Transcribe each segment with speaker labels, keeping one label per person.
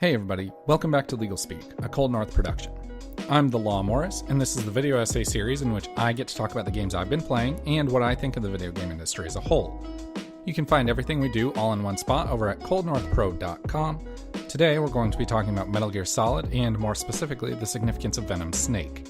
Speaker 1: Hey everybody, welcome back to LegalSpeak, a Cold North production. I'm the Law Morris, and this is the video essay series in which I get to talk about the games I've been playing and what I think of the video game industry as a whole. You can find everything we do all in one spot over at coldnorthpro.com. Today we're going to be talking about Metal Gear Solid and more specifically the significance of Venom Snake.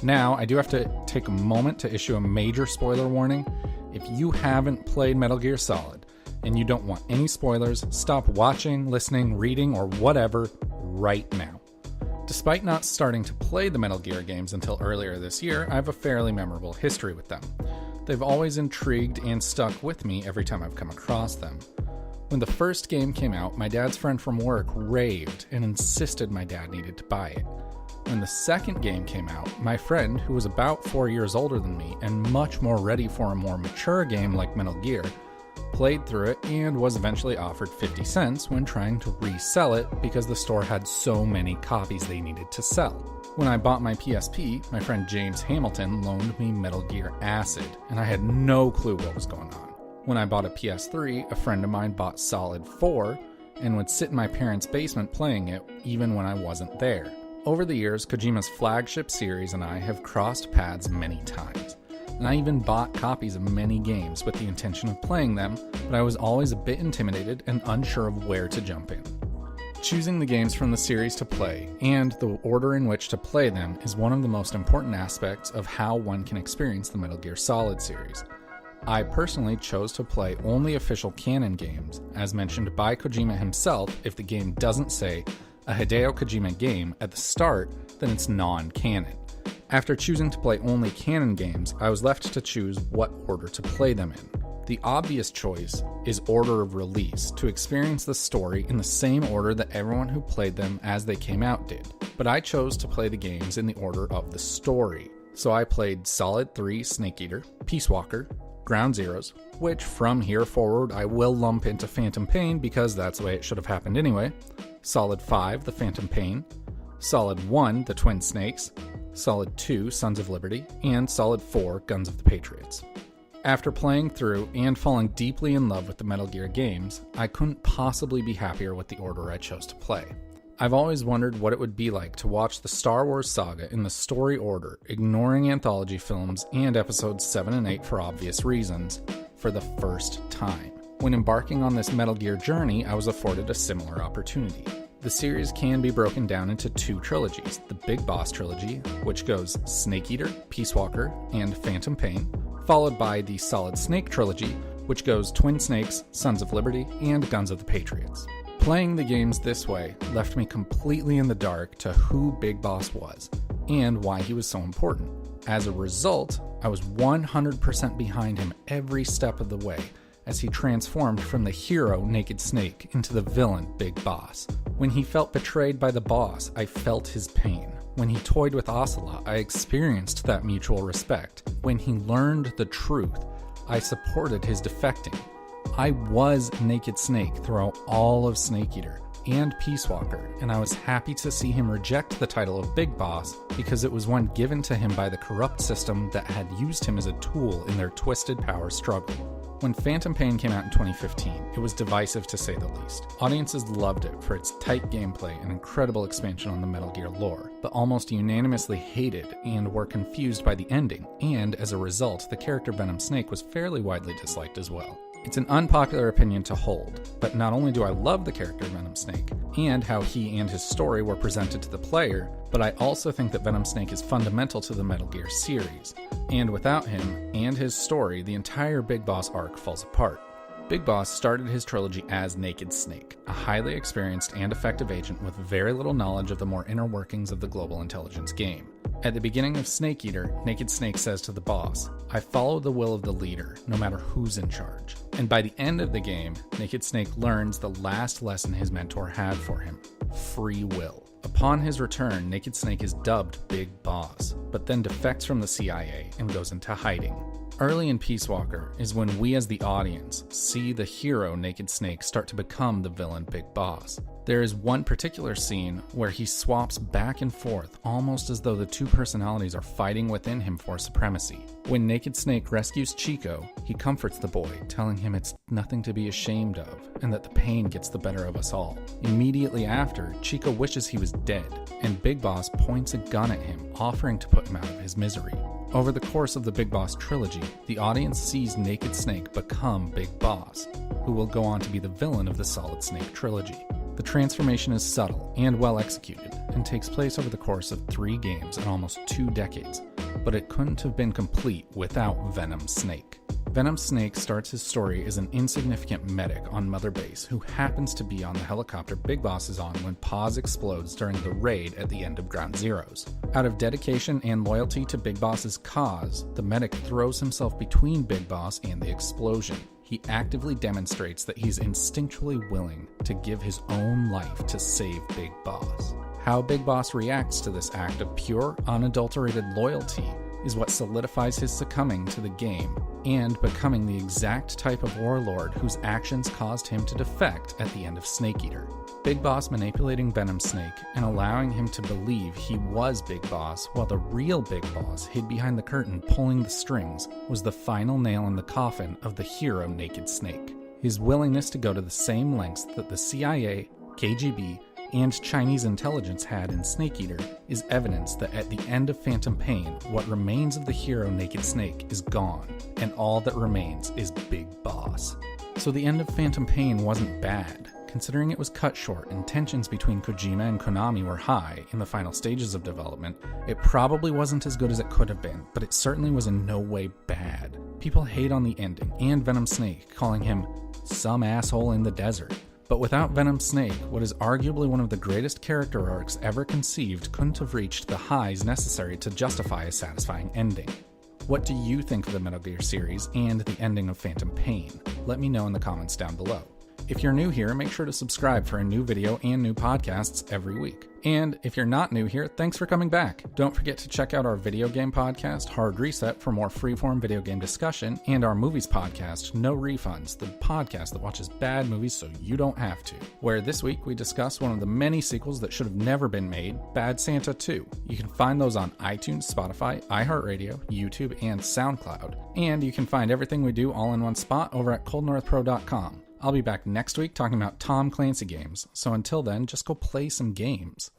Speaker 1: Now, I do have to take a moment to issue a major spoiler warning. If you haven't played Metal Gear Solid, and you don't want any spoilers, stop watching, listening, reading, or whatever right now. Despite not starting to play the Metal Gear games until earlier this year, I have a fairly memorable history with them. They've always intrigued and stuck with me every time I've come across them. When the first game came out, my dad's friend from work raved and insisted my dad needed to buy it. When the second game came out, my friend, who was about 4 years older than me and much more ready for a more mature game like Metal Gear, played through it and was eventually offered 50 cents when trying to resell it because the store had so many copies they needed to sell. When I bought my PSP, my friend James Hamilton loaned me Metal Gear Acid, and I had no clue what was going on. When I bought a PS3, a friend of mine bought Solid 4 and would sit in my parents' basement playing it even when I wasn't there. Over the years, Kojima's flagship series and I have crossed paths many times. And I even bought copies of many games with the intention of playing them, but I was always a bit intimidated and unsure of where to jump in. Choosing the games from the series to play, and the order in which to play them, is one of the most important aspects of how one can experience the Metal Gear Solid series. I personally chose to play only official canon games, as mentioned by Kojima himself. If the game doesn't say a Hideo Kojima game at the start, then it's non-canon. After choosing to play only canon games, I was left to choose what order to play them in. The obvious choice is order of release, to experience the story in the same order that everyone who played them as they came out did. But I chose to play the games in the order of the story. So I played Solid 3 Snake Eater, Peace Walker, Ground Zeroes, which from here forward I will lump into Phantom Pain because that's the way it should have happened anyway, Solid 5 The Phantom Pain, Solid 1 The Twin Snakes, Solid 2, Sons of Liberty, and Solid 4, Guns of the Patriots. After playing through and falling deeply in love with the Metal Gear games, I couldn't possibly be happier with the order I chose to play. I've always wondered what it would be like to watch the Star Wars saga in the story order, ignoring anthology films and episodes 7 and 8 for obvious reasons, for the first time. When embarking on this Metal Gear journey, I was afforded a similar opportunity. The series can be broken down into two trilogies, the Big Boss trilogy, which goes Snake Eater, Peace Walker, and Phantom Pain, followed by the Solid Snake trilogy, which goes Twin Snakes, Sons of Liberty, and Guns of the Patriots. Playing the games this way left me completely in the dark to who Big Boss was, and why he was so important. As a result, I was 100% behind him every step of the way, as he transformed from the hero Naked Snake into the villain Big Boss. When he felt betrayed by the boss, I felt his pain. When he toyed with Ocelot, I experienced that mutual respect. When he learned the truth, I supported his defecting. I was Naked Snake throughout all of Snake Eater and Peace Walker, and I was happy to see him reject the title of Big Boss because it was one given to him by the corrupt system that had used him as a tool in their twisted power struggle. When Phantom Pain came out in 2015, it was divisive to say the least. Audiences loved it for its tight gameplay and incredible expansion on the Metal Gear lore, but almost unanimously hated and were confused by the ending, and as a result, the character Venom Snake was fairly widely disliked as well. It's an unpopular opinion to hold, but not only do I love the character Venom Snake, and how he and his story were presented to the player, but I also think that Venom Snake is fundamental to the Metal Gear series, and without him and his story, the entire Big Boss arc falls apart. Big Boss started his trilogy as Naked Snake, a highly experienced and effective agent with very little knowledge of the more inner workings of the global intelligence game. At the beginning of Snake Eater, Naked Snake says to the boss, "I follow the will of the leader, no matter who's in charge." And by the end of the game, Naked Snake learns the last lesson his mentor had for him: free will. Upon his return, Naked Snake is dubbed Big Boss, but then defects from the CIA and goes into hiding. Early in Peace Walker is when we as the audience see the hero Naked Snake start to become the villain Big Boss. There is one particular scene where he swaps back and forth almost as though the two personalities are fighting within him for supremacy. When Naked Snake rescues Chico, he comforts the boy, telling him it's nothing to be ashamed of and that the pain gets the better of us all. Immediately after, Chico wishes he was dead, and Big Boss points a gun at him, offering to put him out of his misery. Over the course of the Big Boss trilogy, the audience sees Naked Snake become Big Boss, who will go on to be the villain of the Solid Snake trilogy. The transformation is subtle and well executed, and takes place over the course of 3 games and almost 2 decades, but it couldn't have been complete without Venom Snake. Venom Snake starts his story as an insignificant medic on Mother Base who happens to be on the helicopter Big Boss is on when Paz explodes during the raid at the end of Ground Zeroes. Out of dedication and loyalty to Big Boss's cause, the medic throws himself between Big Boss and the explosion. He actively demonstrates that he's instinctually willing to give his own life to save Big Boss. How Big Boss reacts to this act of pure, unadulterated loyalty is what solidifies his succumbing to the game and becoming the exact type of warlord whose actions caused him to defect at the end of Snake Eater. Big Boss manipulating Venom Snake and allowing him to believe he was Big Boss while the real Big Boss hid behind the curtain pulling the strings was the final nail in the coffin of the hero Naked Snake. His willingness to go to the same lengths that the CIA, KGB, and Chinese intelligence had in Snake Eater is evidence that at the end of Phantom Pain, what remains of the hero Naked Snake is gone, and all that remains is Big Boss. So the end of Phantom Pain wasn't bad. Considering it was cut short and tensions between Kojima and Konami were high in the final stages of development, it probably wasn't as good as it could have been, but it certainly was in no way bad. People hate on the ending and Venom Snake, calling him some asshole in the desert. But without Venom Snake, what is arguably one of the greatest character arcs ever conceived couldn't have reached the highs necessary to justify a satisfying ending. What do you think of the Metal Gear series and the ending of Phantom Pain? Let me know in the comments down below. If you're new here, make sure to subscribe for a new video and new podcasts every week. And if you're not new here, thanks for coming back. Don't forget to check out our video game podcast, HardReset, for more freeform video game discussion, and our movies podcast, NoRefunds, the podcast that watches bad movies so you don't have to, where this week we discuss one of the many sequels that should have never been made, Bad Santa 2. You can find those on iTunes, Spotify, iHeartRadio, YouTube, and SoundCloud. And you can find everything we do all in one spot over at coldnorthpro.com. I'll be back next week talking about Tom Clancy games, so until then, just go play some games.